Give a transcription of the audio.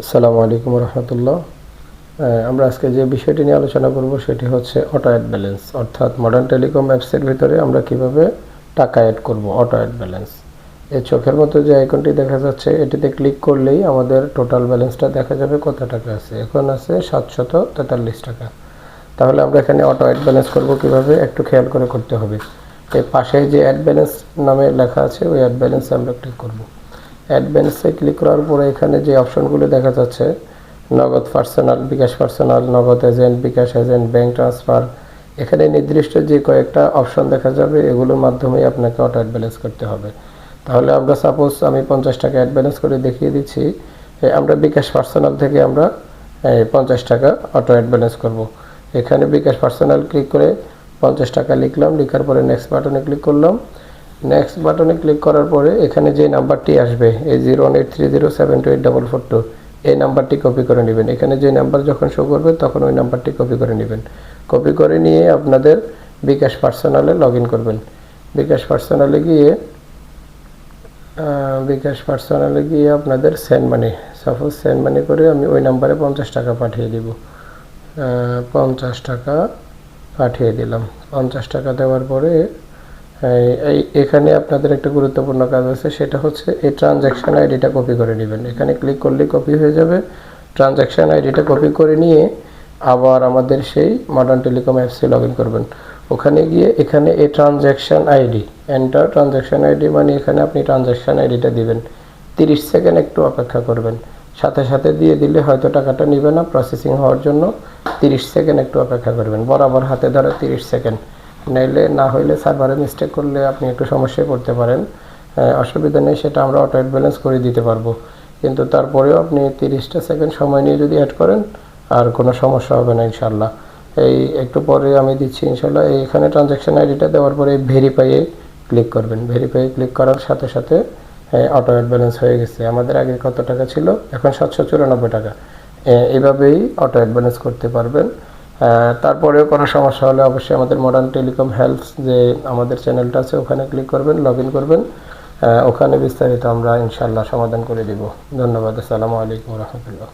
আসসালামু আলাইকুম রহমতুল্লাহ। আমরা আজকে যে বিষয়টি নিয়ে আলোচনা করব সেটি হচ্ছে অটো অ্যাড ব্যালেন্স, অর্থাৎ মডার্ন টেলিকম অ্যাপসের ভিতরে আমরা কিভাবে টাকা অ্যাড করব। অটো অ্যাড ব্যালেন্স, এই চোখের মতো যে আইকনটি দেখা যাচ্ছে এটিতে ক্লিক করলেই আমাদের টোটাল ব্যালেন্সটা দেখা যাবে কত টাকা আছে। এখন আছে 743 টাকা। তাহলে আমরা এখানে অটো অ্যাড ব্যালেন্স করব কিভাবে, একটু খেয়াল করে করতে হবে। এই পাশে যে অ্যাড ব্যালেন্স নামে লেখা আছে ওই অ্যাড ব্যালেন্সে আমরা ক্লিক করব। অ্যাড ব্যালেন্সে ক্লিক করার পরে এখানে যে অপশনগুলো দেখা যাচ্ছে, নগদ পার্সোনাল, বিকাশ পার্সোনাল, নগদ এজেন্ট, বিকাশ এজেন্ট, ব্যাংক ট্রান্সফার, এখানে নির্দিষ্ট যে কয়েকটা অপশন দেখা যাবে এগুলোর মাধ্যমেই আপনাকে অটো অ্যাড ব্যালেন্স করতে হবে। তাহলে আমরা সাপোজ আমি 50 টাকা অ্যাড ব্যালেন্স করে দেখিয়ে দিচ্ছি। আমরা বিকাশ পার্সোনাল থেকে আমরা 50 টাকা অটো অ্যাড ব্যালেন্স করব। এখানে বিকাশ পার্সোনাল ক্লিক করে 50 টাকা লিখলাম, লিখার পরে নেক্সট বাটনে ক্লিক করলাম। নেক্সট বাটনে ক্লিক করার পরে এখানে যে নাম্বারটি আসবে, এই 01830728442, এই নাম্বারটি কপি করে নেবেন। এখানে যে নাম্বার যখন শো করবে তখন ওই নাম্বারটি কপি করে নেবেন। কপি করে নিয়ে আপনাদের বিকাশ পার্সোনালে লগ ইন করবেন। বিকাশ পার্সোনালে গিয়ে আপনাদের send money, suppose send money করে আমি ওই নাম্বারে 50 টাকা পাঠিয়ে দিব। 50 টাকা পাঠিয়ে দিলাম। 50 টাকা দেওয়ার পরে এখানে আপনাদের একটা গুরুত্বপূর্ণ কাজ আছে, সেটা হচ্ছে এই ট্রানজ্যাকশন আইডিটা কপি করে নেবেন। এখানে ক্লিক করলেই কপি হয়ে যাবে। ট্রানজ্যাকশন আইডিটা কপি করে নিয়ে আবার আমাদের সেই মডার্ন টেলিকম অ্যাপসে লগ ইন করবেন। ওখানে গিয়ে এখানে এই transaction ID, enter transaction ID, মানে এখানে আপনি ট্রানজ্যাকশন আইডিটা দিবেন। 30 সেকেন্ড একটু অপেক্ষা করবেন। সাথে সাথে দিয়ে দিলে হয়তো টাকাটা নেবে না, প্রসেসিং হওয়ার জন্য 30 সেকেন্ড একটু অপেক্ষা করবেন। বরাবর হাতে ধরে 30 সেকেন্ড, নাইলে না হইলে সার্ভারে মিস্টেক করলে আপনি একটু সমস্যায় পড়তে পারেন। অসুবিধা নেই, সেটা আমরা অটো অ্যাড ব্যালেন্স করে দিতে পারবো। কিন্তু তারপরেও আপনি 30টা সেকেন্ড সময় নিয়ে যদি অ্যাড করেন আর কোনো সমস্যা হবে না ইনশাল্লাহ। এই একটু পরে আমি দিচ্ছি ইনশাল্লাহ। এইখানে ট্রানজ্যাকশন আইডিটা দেওয়ার পরে ভেরিফাইয়ে ক্লিক করবেন। ভেরিফাইয়ে ক্লিক করার সাথে সাথে অটো অ্যাড ব্যালেন্স হয়ে গেছে। আমাদের আগে কত টাকা ছিল, এখন 794 টাকা। এভাবেই অটো অ্যাড ব্যালেন্স করতে পারবেন। তারপরেও কোনো সমস্যা হলে অবশ্যই আমাদের মডার্ন টেলিকম হেল্প যে আমাদের চ্যানেলটা আছে ওখানে ক্লিক করবেন, লগ ইন করবেন। ওখানে বিস্তারিত আমরা ইনশাল্লাহ সমাধান করে দিব। ধন্যবাদ। আসসালামু আলাইকুম রহমতুল্লাহ।